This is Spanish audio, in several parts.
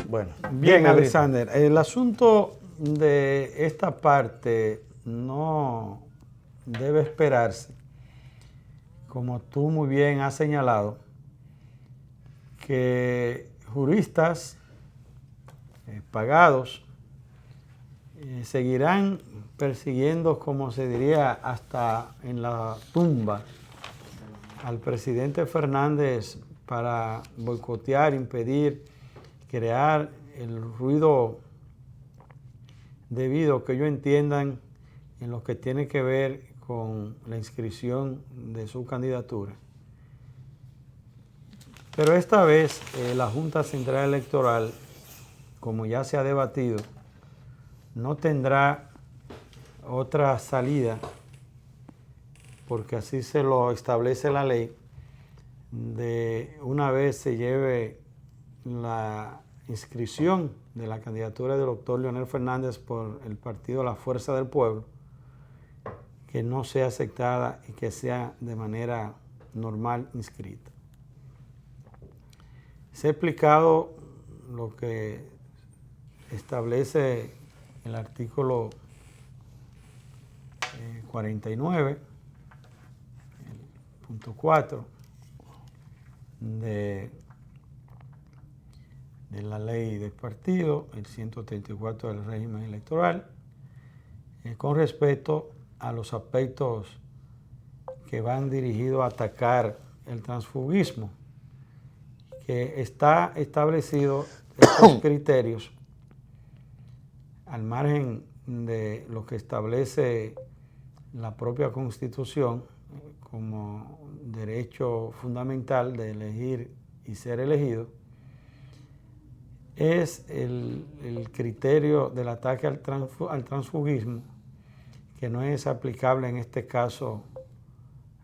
Bueno, bien, Alexander, el asunto de esta parte no debe esperarse, como tú muy bien has señalado, que juristas pagados seguirán persiguiendo, como se diría, hasta en la tumba al presidente Fernández para boicotear, impedir, crear el ruido debido que ellos entiendan en lo que tiene que ver con la inscripción de su candidatura. Pero esta vez la Junta Central Electoral, como ya se ha debatido, no tendrá otra salida, porque así se lo establece la ley, de una vez se lleve la inscripción de la candidatura del doctor Leonel Fernández por el partido La Fuerza del Pueblo, que no sea aceptada y que sea de manera normal inscrita. Se ha explicado lo que establece el artículo 49, el punto 4 de la ley del partido, el 134 del régimen electoral, con respecto a los aspectos que van dirigidos a atacar el transfugismo, que está establecido estos criterios al margen de lo que establece la propia Constitución como derecho fundamental de elegir y ser elegido, es el criterio del ataque al transfugismo, que no es aplicable en este caso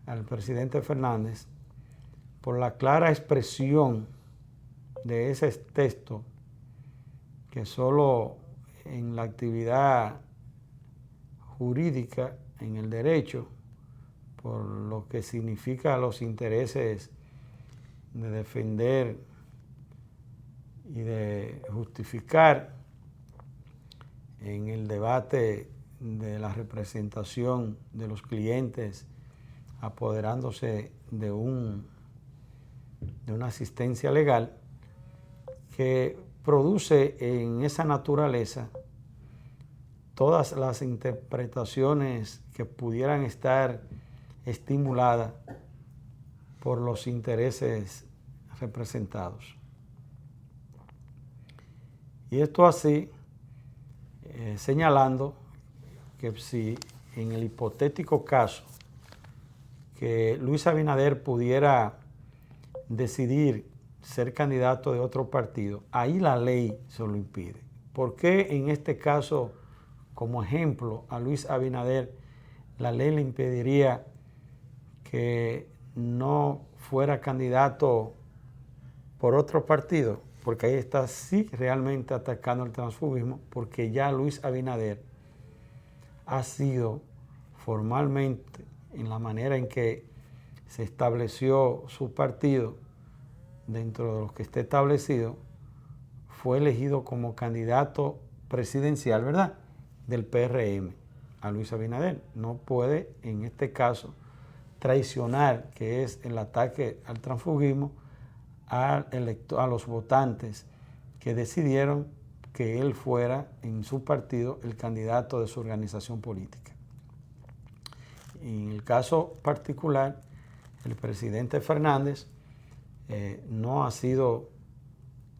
al presidente Fernández, por la clara expresión de ese texto, que solo en la actividad jurídica, en el derecho, por lo que significa los intereses de defender y de justificar en el debate de la representación de los clientes, apoderándose de una asistencia legal, que produce en esa naturaleza todas las interpretaciones que pudieran estar estimuladas por los intereses representados. Y esto así, señalando que si en el hipotético caso que Luis Abinader pudiera decidir ser candidato de otro partido, ahí la ley se lo impide. ¿Por qué en este caso, como ejemplo, a Luis Abinader la ley le impediría que no fuera candidato por otro partido? Porque ahí está sí realmente atacando el transfugismo, porque ya Luis Abinader ha sido formalmente, en la manera en que se estableció su partido, dentro de lo que está establecido, fue elegido como candidato presidencial, ¿verdad?, del PRM, a Luis Abinader. No puede, en este caso, traicionar, que es el ataque al transfugismo, a los votantes que decidieron que él fuera en su partido el candidato de su organización política. En el caso particular, el presidente Fernández no ha sido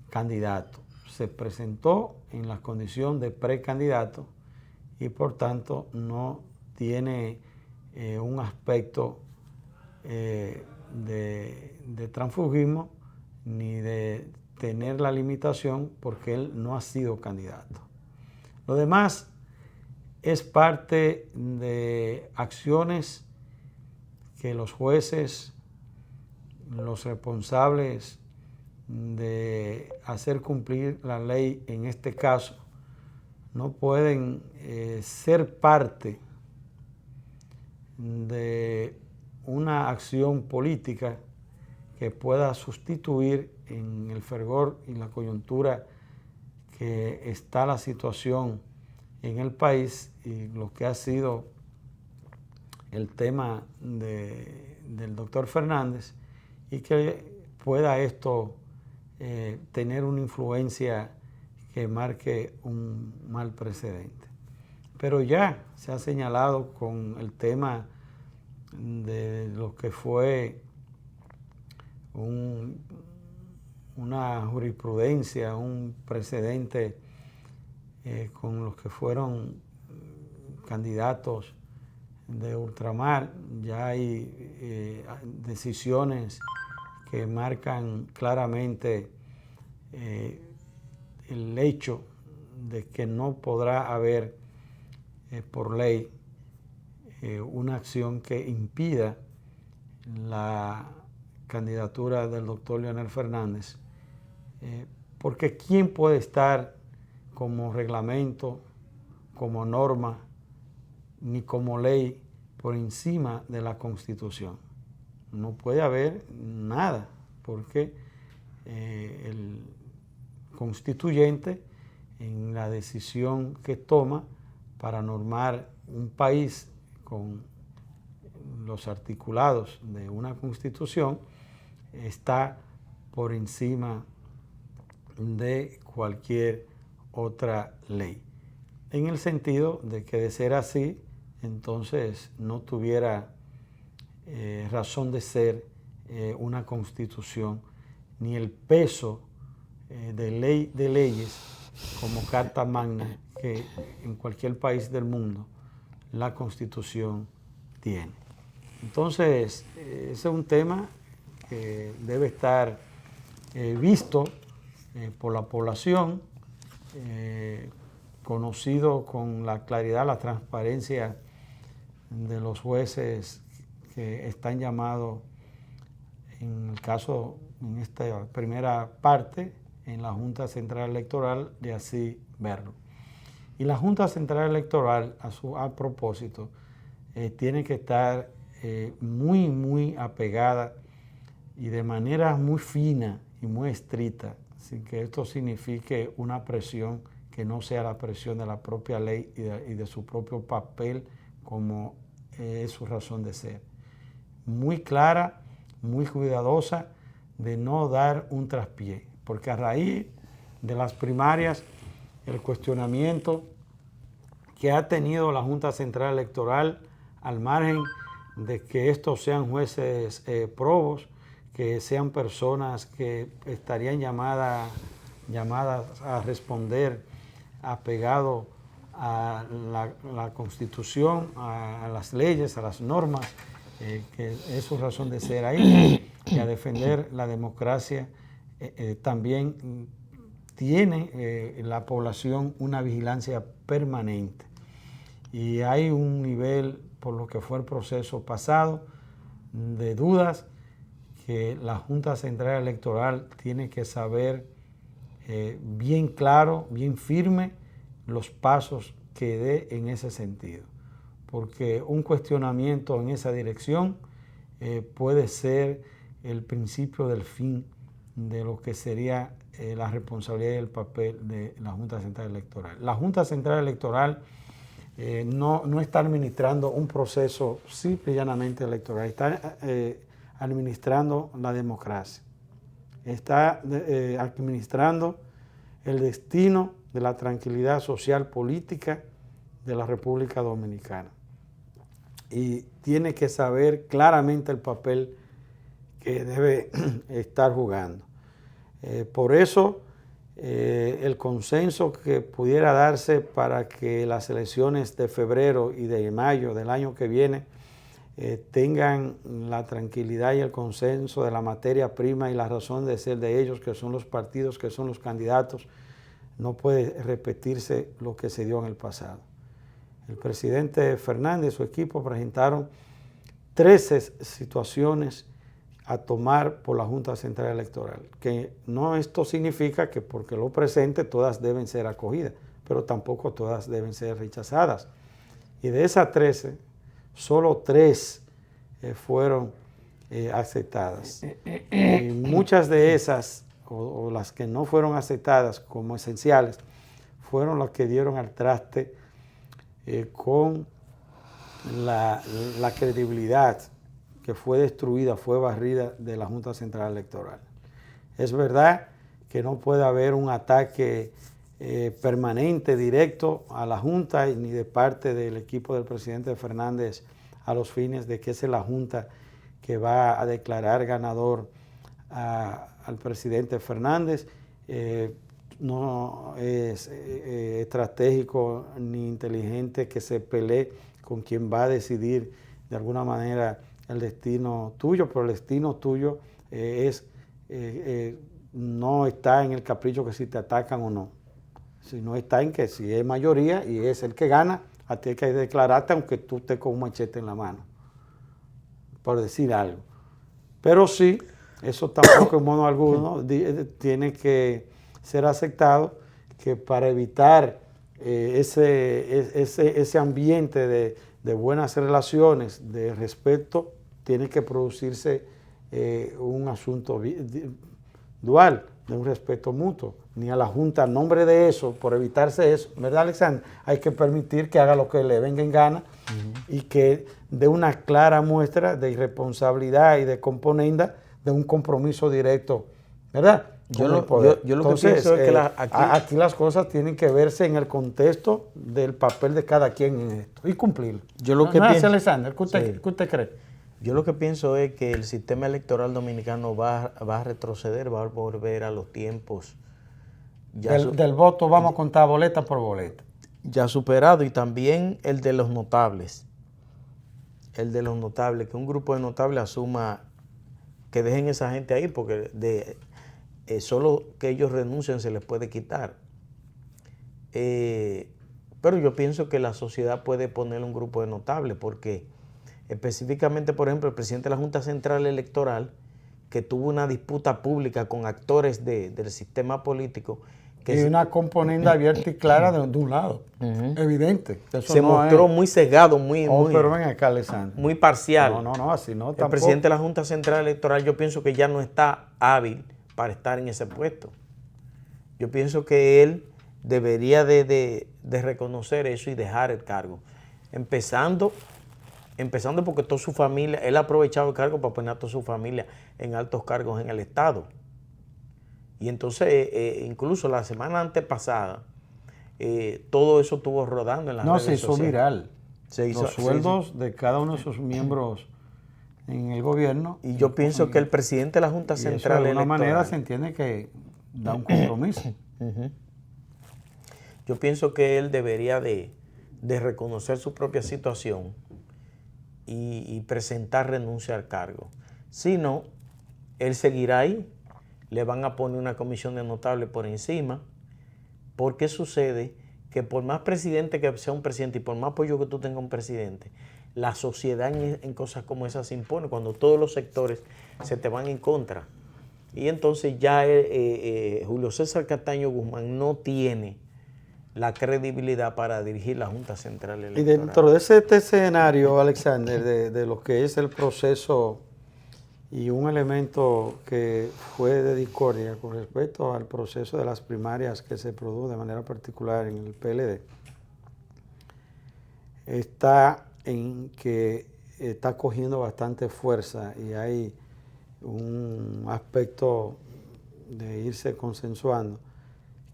candidato. Se presentó en la condición de precandidato y por tanto no tiene un aspecto de transfugismo ni de tener la limitación, porque él no ha sido candidato. Lo demás es parte de acciones que los jueces, los responsables de hacer cumplir la ley en este caso, no pueden ser parte de una acción política que pueda sustituir en el fervor y la coyuntura que está la situación en el país y lo que ha sido el tema del doctor Fernández, y que pueda esto tener una influencia que marque un mal precedente. Pero ya se ha señalado con el tema de lo que fue una jurisprudencia, un precedente con los que fueron candidatos de ultramar. Ya hay decisiones que marcan claramente el hecho de que no podrá haber por ley una acción que impida la candidatura del doctor Leonel Fernández, porque ¿quién puede estar como reglamento, como norma, ni como ley por encima de la Constitución? No puede haber nada, porque el constituyente, en la decisión que toma para normar un país con los articulados de una Constitución, está por encima de cualquier otra ley. En el sentido de que, de ser así, entonces no tuviera razón de ser una Constitución, ni el peso de leyes como carta magna que en cualquier país del mundo la Constitución tiene. Entonces, ese es un tema que debe estar visto por la población, conocido con la claridad, la transparencia de los jueces que están llamados, en el caso, en esta primera parte, en la Junta Central Electoral, de así verlo. Y la Junta Central Electoral, a propósito, tiene que estar muy apegada y de manera muy fina y muy estricta, sin que esto signifique una presión que no sea la presión de la propia ley y de su propio papel, como es su razón de ser. Muy clara, muy cuidadosa de no dar un traspié, porque a raíz de las primarias, el cuestionamiento que ha tenido la Junta Central Electoral, al margen de que estos sean jueces probos, que sean personas que estarían llamadas a responder apegado a la Constitución, a las leyes, a las normas, que es su razón de ser ahí, y a defender la democracia, también tiene la población una vigilancia permanente. Y hay un nivel, por lo que fue el proceso pasado, de dudas que la Junta Central Electoral tiene que saber bien claro, bien firme, los pasos que dé en ese sentido. Porque un cuestionamiento en esa dirección puede ser el principio del fin de lo que sería la responsabilidad y el papel de la Junta Central Electoral. La Junta Central Electoral no está administrando un proceso simple y llanamente electoral, está administrando la democracia, está administrando el destino de la tranquilidad social política de la República Dominicana. Y tiene que saber claramente el papel que debe estar jugando. Por eso, el consenso que pudiera darse para que las elecciones de febrero y de mayo del año que viene tengan la tranquilidad y el consenso de la materia prima y la razón de ser de ellos, que son los partidos, que son los candidatos, no puede repetirse lo que se dio en el pasado. El presidente Fernández y su equipo presentaron 13 situaciones a tomar por la Junta Central Electoral, que no esto significa que porque lo presente todas deben ser acogidas, pero tampoco todas deben ser rechazadas. Y de esas 13, solo 3 fueron aceptadas. Y muchas de esas o las que no fueron aceptadas como esenciales, fueron las que dieron al traste con la credibilidad que fue destruida, fue barrida de la Junta Central Electoral. Es verdad que no puede haber un ataque permanente, directo a la Junta ni de parte del equipo del presidente Fernández a los fines de que es la Junta que va a declarar ganador al presidente Fernández. No es estratégico ni inteligente que se pelee con quien va a decidir de alguna manera el destino tuyo, pero el destino tuyo no está en el capricho que si te atacan o no, sino está en que si es mayoría y es el que gana, a ti hay que declararte aunque tú estés con un machete en la mano, por decir algo. Pero sí, eso tampoco en modo alguno tiene que ser aceptado, que para evitar ese ambiente de buenas relaciones, de respeto, tiene que producirse un asunto dual, de un respeto mutuo. Ni a la Junta, en nombre de eso, por evitarse eso, ¿verdad, Alexander? Hay que permitir que haga lo que le venga en gana y que dé una clara muestra de irresponsabilidad y de componenda de un compromiso directo, ¿verdad? Yo lo que pienso es que aquí las cosas tienen que verse en el contexto del papel de cada quien en esto y cumplirlo. Yo lo que pienso, Alexander, ¿qué usted cree? Yo lo que pienso es que el sistema electoral dominicano va a retroceder, va a volver a los tiempos del voto, vamos a contar boleta por boleta. Ya superado, y también el de los notables. El de los notables, que un grupo de notables asuma que dejen esa gente ahí, porque solo que ellos renuncien se les puede quitar. Pero yo pienso que la sociedad puede poner un grupo de notables, porque específicamente, por ejemplo, el presidente de la Junta Central Electoral, que tuvo una disputa pública con actores del sistema político. Y una componenda abierta y clara de un lado, evidente. Eso se mostró muy cegado, pero ven acá, Alexander, muy parcial. No, así no. El presidente de la Junta Central Electoral, yo pienso que ya no está hábil para estar en ese puesto. Yo pienso que él debería de reconocer eso y dejar el cargo. Empezando porque toda su familia, él ha aprovechado el cargo para poner a toda su familia en altos cargos en el Estado. Y entonces, incluso la semana antepasada, todo eso estuvo rodando en las redes sociales. No, se hizo viral. Los sueldos de cada uno de sus miembros en el gobierno. Y yo pienso que el presidente de la Junta Central Electoral, de alguna manera se entiende que da un compromiso. Yo pienso que él debería de reconocer su propia situación y presentar renuncia al cargo. Si no, él seguirá ahí. Le van a poner una comisión de notables por encima, porque sucede que por más presidente que sea un presidente y por más apoyo que tú tengas a un presidente, la sociedad en cosas como esas se impone cuando todos los sectores se te van en contra. Y entonces ya Julio César Castaño Guzmán no tiene la credibilidad para dirigir la Junta Central Electoral. Y dentro de este escenario, Alexander, de lo que es el proceso y un elemento que fue de discordia con respecto al proceso de las primarias que se produjo de manera particular en el PLD, está en que está cogiendo bastante fuerza y hay un aspecto de irse consensuando,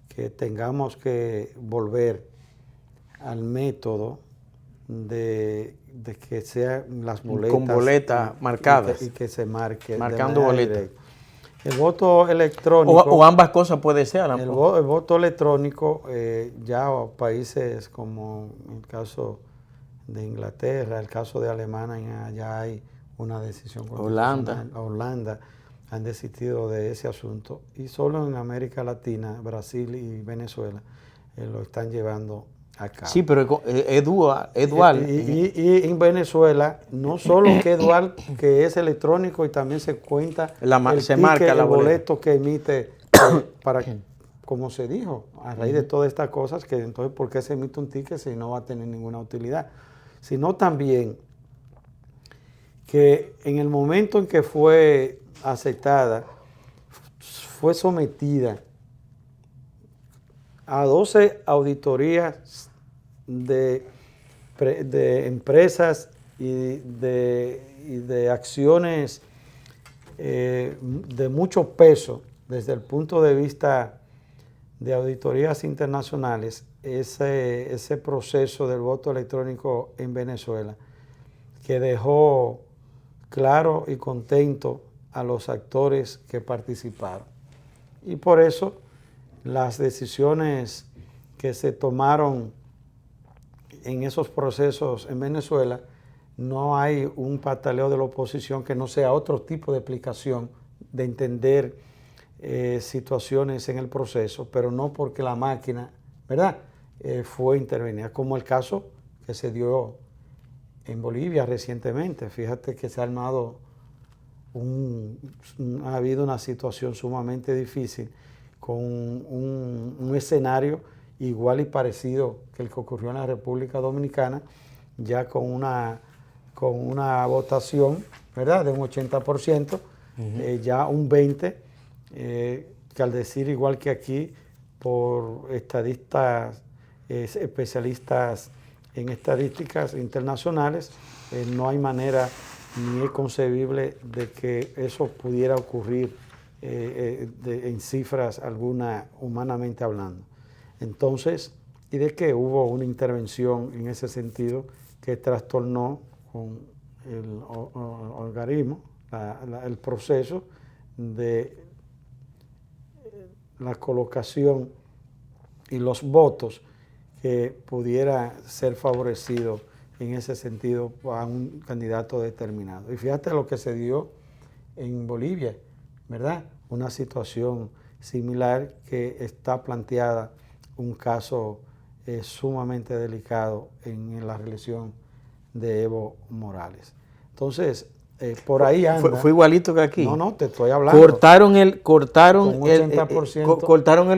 que tengamos que volver al método de que sean las boletas. Con boletas marcadas. Y que se marque. Marcando boletas. El voto electrónico. O ambas cosas puede ser. El voto electrónico, ya países como el caso de Inglaterra, el caso de Alemania, ya hay una decisión. Holanda han desistido de ese asunto. Y solo en América Latina, Brasil y Venezuela, lo están llevando acá. Sí, pero es dual. Y en Venezuela, no solo que es dual, que es electrónico y también se cuenta marca el boleto que emite para, como se dijo, a raíz de todas estas cosas, que entonces ¿por qué se emite un ticket si no va a tener ninguna utilidad? Sino también que en el momento en que fue aceptada, fue sometida a 12 auditorías de empresas y de acciones de mucho peso desde el punto de vista de auditorías internacionales, ese proceso del voto electrónico en Venezuela, que dejó claro y contento a los actores que participaron. Y por eso las decisiones que se tomaron en esos procesos en Venezuela, no hay un pataleo de la oposición que no sea otro tipo de explicación de entender situaciones en el proceso, pero no porque la máquina, ¿verdad?, fue intervenida, como el caso que se dio en Bolivia recientemente. Fíjate que se ha armado ha habido una situación sumamente difícil con un escenario igual y parecido que el que ocurrió en la República Dominicana, ya con una votación, ¿verdad?, de un 80%, ya un 20%, que al decir igual que aquí, por estadistas, especialistas en estadísticas internacionales, no hay manera ni es concebible de que eso pudiera ocurrir en cifras alguna, humanamente hablando. Entonces, y de que hubo una intervención en ese sentido que trastornó con el algoritmo, el proceso de la colocación y los votos que pudiera ser favorecido en ese sentido a un candidato determinado. Y fíjate lo que se dio en Bolivia, ¿verdad? Una situación similar que está planteada, un caso sumamente delicado en la reelección de Evo Morales. Entonces, por ahí anda. Fue igualito que aquí. No, te estoy hablando. Cortaron el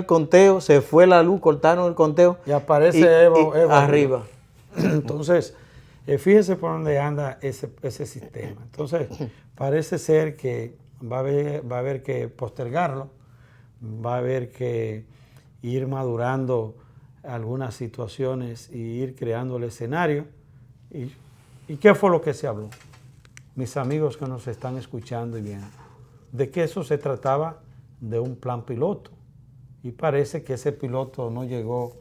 conteo, se fue la luz, cortaron el conteo. Y aparece Evo arriba. Entonces, fíjense por dónde anda ese sistema. Entonces, parece ser que va a haber que postergarlo, va a haber que ir madurando algunas situaciones y ir creando el escenario. ¿Y qué fue lo que se habló? Mis amigos que nos están escuchando y viendo, de que eso se trataba de un plan piloto. Y parece que ese piloto no llegó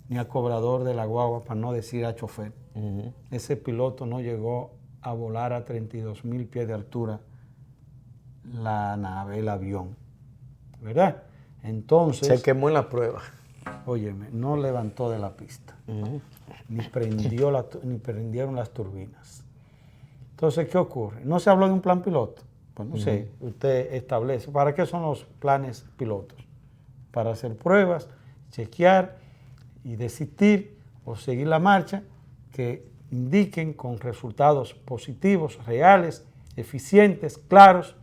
ni a cobrador de la guagua, para no decir a chofer. Ese piloto no llegó a volar a 32,000 pies de altura la nave, el avión, ¿verdad? Entonces, se quemó en la prueba. Óyeme, no levantó de la pista, ni prendieron las turbinas. Entonces, ¿qué ocurre? No se habló de un plan piloto. Pues no sé, usted establece. ¿Para qué son los planes pilotos? Para hacer pruebas, chequear y desistir o seguir la marcha que indiquen con resultados positivos, reales, eficientes, claros,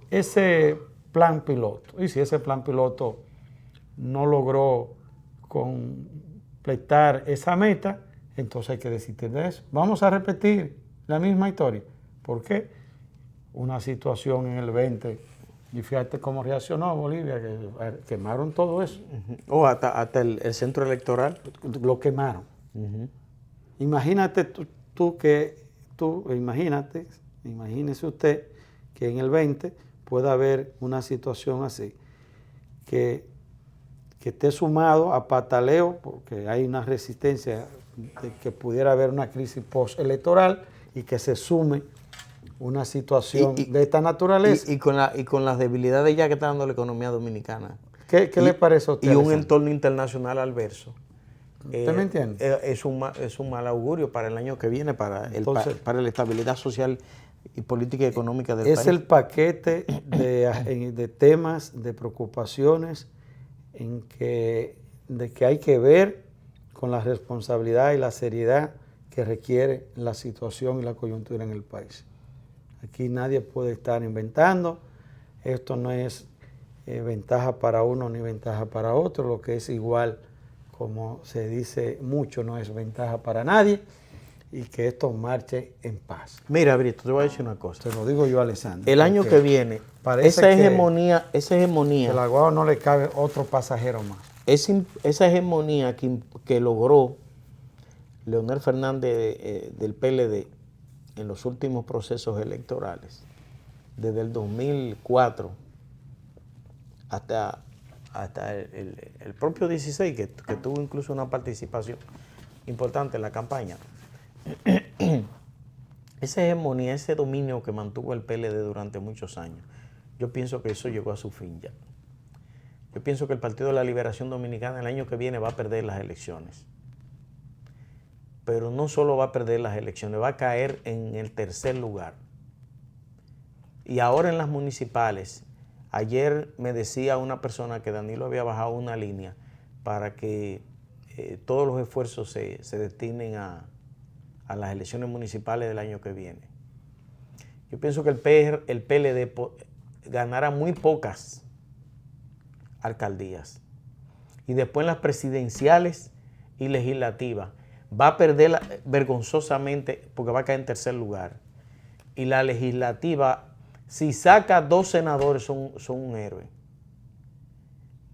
ese plan piloto. Y si ese plan piloto no logró completar esa meta, entonces hay que desistir de eso. Vamos a repetir la misma historia. ¿Por qué? Una situación en el 20, y fíjate cómo reaccionó Bolivia, que quemaron todo eso. O hasta el centro electoral. Lo quemaron. Imagínate imagínese usted que en el 20 pueda haber una situación así, que esté sumado a pataleo, porque hay una resistencia de que pudiera haber una crisis postelectoral y que se sume una situación de esta naturaleza. Y con las debilidades ya que está dando la economía dominicana. ¿Qué le parece a usted? Y un entorno internacional adverso. ¿Usted me entiende? Es un mal augurio para el año que viene, para la estabilidad social y política y económica del país. Es el paquete de temas, de preocupaciones de que hay que ver con la responsabilidad y la seriedad que requiere la situación y la coyuntura en el país. Aquí nadie puede estar inventando. Esto no es ventaja para uno ni ventaja para otro. Lo que es igual, como se dice mucho, no es ventaja para nadie. Y que esto marche en paz. Mira, Brito, te voy a decir una cosa. Te lo digo yo, Alessandro. El año que viene, Parece esa hegemonía, que la guagua no le cabe otro pasajero más. Esa hegemonía que logró Leonel Fernández del PLD en los últimos procesos electorales, desde el 2004 hasta el propio 16, que tuvo incluso una participación importante en la campaña. Esa hegemonía, ese dominio que mantuvo el PLD durante muchos años, yo pienso que eso llegó a su fin ya. Yo pienso que el Partido de la Liberación Dominicana el año que viene va a perder las elecciones. Pero no solo va a perder las elecciones, va a caer en el tercer lugar. Y ahora en las municipales, ayer me decía una persona que Danilo había bajado una línea para que todos los esfuerzos se destinen a las elecciones municipales del año que viene. Yo pienso que el PLD ganará muy pocas alcaldías. Y después en las presidenciales y legislativas va a perder vergonzosamente porque va a caer en tercer lugar. Y la legislativa, si saca 2 senadores, son un héroe.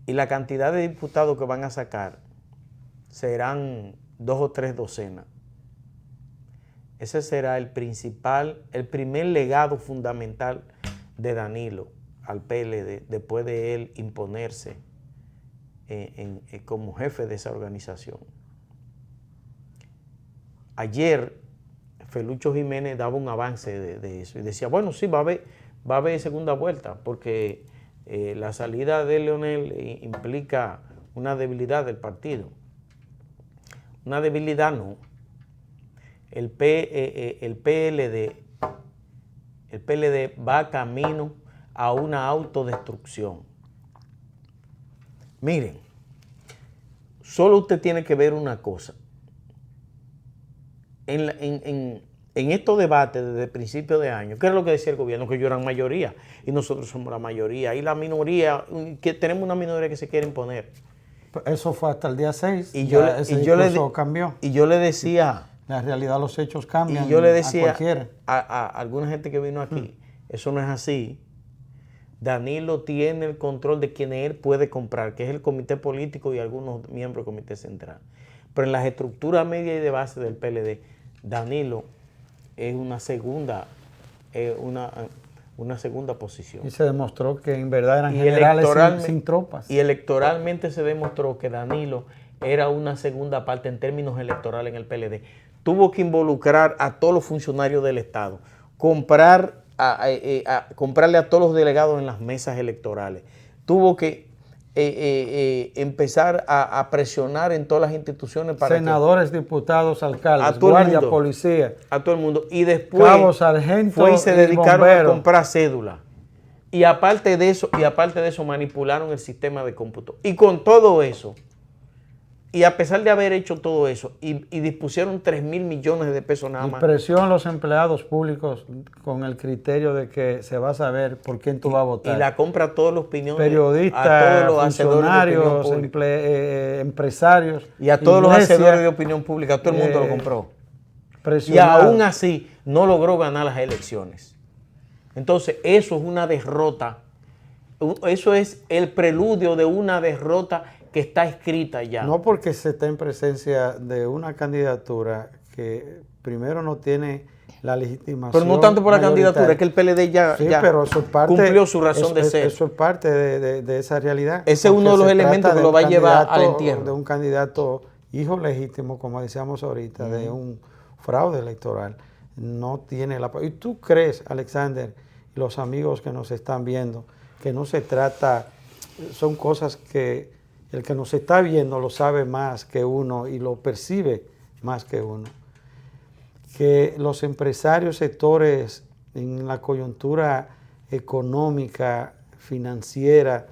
Y la cantidad de diputados que van a sacar serán 2 o 3 docenas. Ese será el primer legado fundamental de Danilo al PLD, después de él imponerse como jefe de esa organización. Ayer, Felucho Jiménez daba un avance de eso y decía, bueno, sí, va a haber segunda vuelta, porque la salida de Leonel implica una debilidad del partido. Una debilidad no. El PLD va camino a una autodestrucción. Miren, solo usted tiene que ver una cosa. En estos debates desde el principio de año, ¿qué es lo que decía el gobierno? Que ellos eran mayoría y nosotros somos la mayoría. Y la minoría, que tenemos una minoría que se quiere imponer. Eso fue hasta el día 6. Ese discurso cambió. Y yo le decía... La realidad, los hechos cambian. Y yo le decía a alguna gente que vino aquí, eso no es así. Danilo tiene el control de quien él puede comprar, que es el comité político y algunos miembros del comité central. Pero en las estructuras media y de base del PLD, Danilo es una segunda posición. Y se demostró que en verdad eran generales sin tropas. Y electoralmente se demostró que Danilo era una segunda parte en términos electorales en el PLD. Tuvo que involucrar a todos los funcionarios del Estado, comprarle a todos los delegados en las mesas electorales. Tuvo que empezar a presionar en todas las instituciones para senadores, diputados, alcaldes, guardia, policía. A todo el mundo. Y después cabo, sargento, fue y se dedicaron a comprar cédulas. Y aparte de eso manipularon el sistema de cómputo. Y con todo eso, y a pesar de haber hecho todo eso, y dispusieron 3,000 millones de pesos nada más. Y presión a los empleados públicos con el criterio de que se va a saber por quién tú vas a votar. Y la compra a todos los periodistas, funcionarios, empresarios. Y a todos los hacedores de opinión pública, todo el mundo lo compró. Y aún así no logró ganar las elecciones. Entonces, eso es una derrota. Eso es el preludio de una derrota que está escrita ya. No porque se está en presencia de una candidatura que primero no tiene la legitimación. Pero no tanto por la candidatura, es que el PLD ya pero eso es cumplió su razón de ser. Eso es parte de esa realidad. Ese es uno de los elementos que lo va a llevar al entierro. De un candidato hijo legítimo, como decíamos ahorita, de un fraude electoral. No tiene la... ¿Y tú crees, Alexander, y los amigos que nos están viendo, que no se trata... Son cosas que el que nos está viendo lo sabe más que uno y lo percibe más que uno? Que los empresarios, sectores en la coyuntura económica, financiera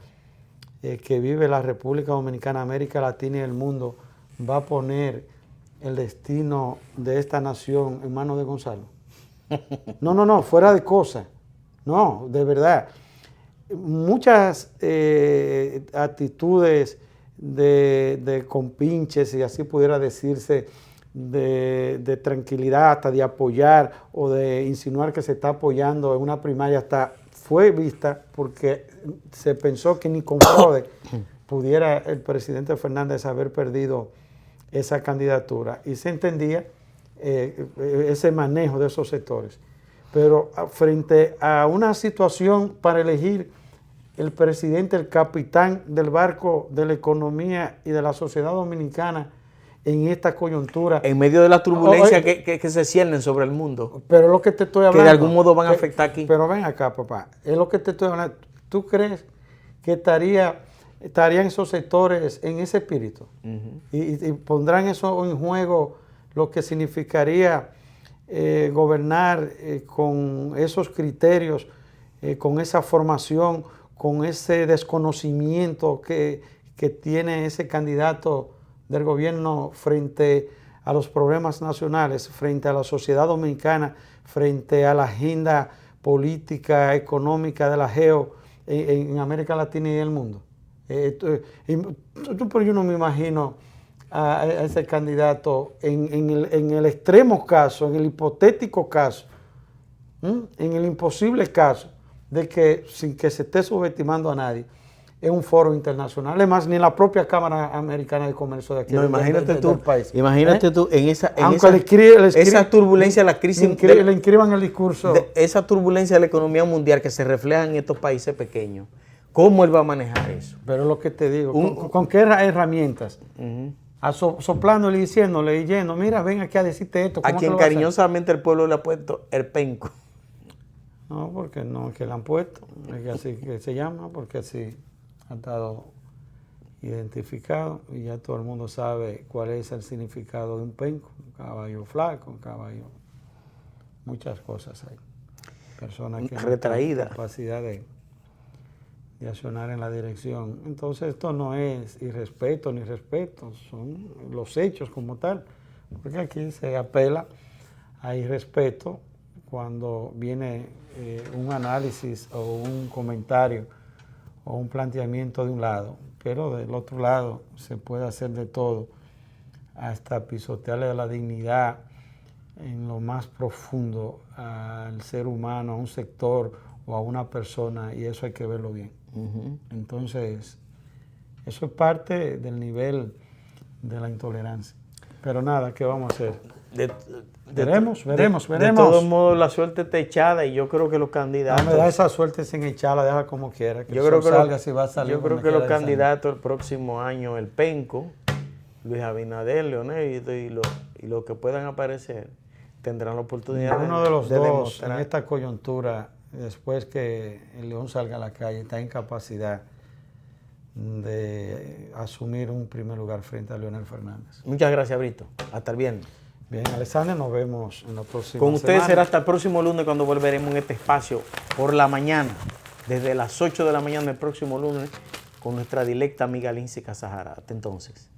que vive la República Dominicana, América Latina y el mundo, va a poner el destino de esta nación en manos de Gonzalo. No, fuera de cosas. No, de verdad. Muchas actitudes de compinches, si así pudiera decirse, de tranquilidad, hasta de apoyar o de insinuar que se está apoyando en una primaria, hasta fue vista porque se pensó que ni con fraude pudiera el presidente Fernández haber perdido esa candidatura y se entendía ese manejo de esos sectores. Pero frente a una situación para elegir el presidente, el capitán del barco de la economía y de la sociedad dominicana en esta coyuntura. En medio de la turbulencia que se ciernen sobre el mundo. Pero es lo que te estoy hablando. Que de algún modo van a afectar aquí. Pero ven acá, papá. Es lo que te estoy hablando. ¿Tú crees que estarían esos sectores en ese espíritu? Y pondrán eso en juego, lo que significaría gobernar con esos criterios, con esa formación, con ese desconocimiento que tiene ese candidato del gobierno frente a los problemas nacionales, frente a la sociedad dominicana, frente a la agenda política, económica de la geo en América Latina y el mundo. Pero yo no me imagino a ese candidato en el extremo caso, en el hipotético caso, en el imposible caso de que sin que se esté subestimando a nadie, es un foro internacional. Además, ni la propia Cámara Americana de Comercio de aquí. No, imagínate tú, imagínate tú en esa turbulencia de la crisis. Le inscriban el discurso. Esa turbulencia de la economía mundial que se refleja en estos países pequeños. ¿Cómo él va a manejar eso? Pero es lo que te digo. ¿Con qué herramientas? Soplándole y diciéndole y yendo, mira, ven aquí a decirte esto. A quien cariñosamente el pueblo le ha puesto el penco. No, porque no es que le han puesto, es que así que se llama, porque así ha estado identificado y ya todo el mundo sabe cuál es el significado de un penco, un caballo flaco, un caballo, muchas cosas hay. Personas que no tienen capacidad de accionar en la dirección. Entonces esto no es irrespeto ni respeto, son los hechos como tal, porque aquí se apela a irrespeto cuando viene un análisis o un comentario o un planteamiento de un lado, pero del otro lado se puede hacer de todo, hasta pisotearle la dignidad en lo más profundo al ser humano, a un sector o a una persona, y eso hay que verlo bien. Entonces, eso es parte del nivel de la intolerancia. Pero nada, ¿qué vamos a hacer? Veremos. De todos modos, la suerte está echada y yo creo que los candidatos... No me da esa suerte sin echarla, deja como quiera. Yo creo que los candidatos el próximo año, el penco, Luis Abinader, Leonel y los que puedan aparecer, tendrán la oportunidad uno de los dos demostrar. En esta coyuntura, después que el León salga a la calle, está en capacidad de asumir un primer lugar frente a Leonel Fernández. Muchas gracias, Brito. Hasta el viernes. Bien, Alexander, nos vemos en la próxima Con ustedes semana. será hasta el próximo lunes cuando volveremos en este espacio por la mañana, desde las 8 de la mañana del próximo lunes, con nuestra directa amiga Lindsay Casajara. Hasta entonces.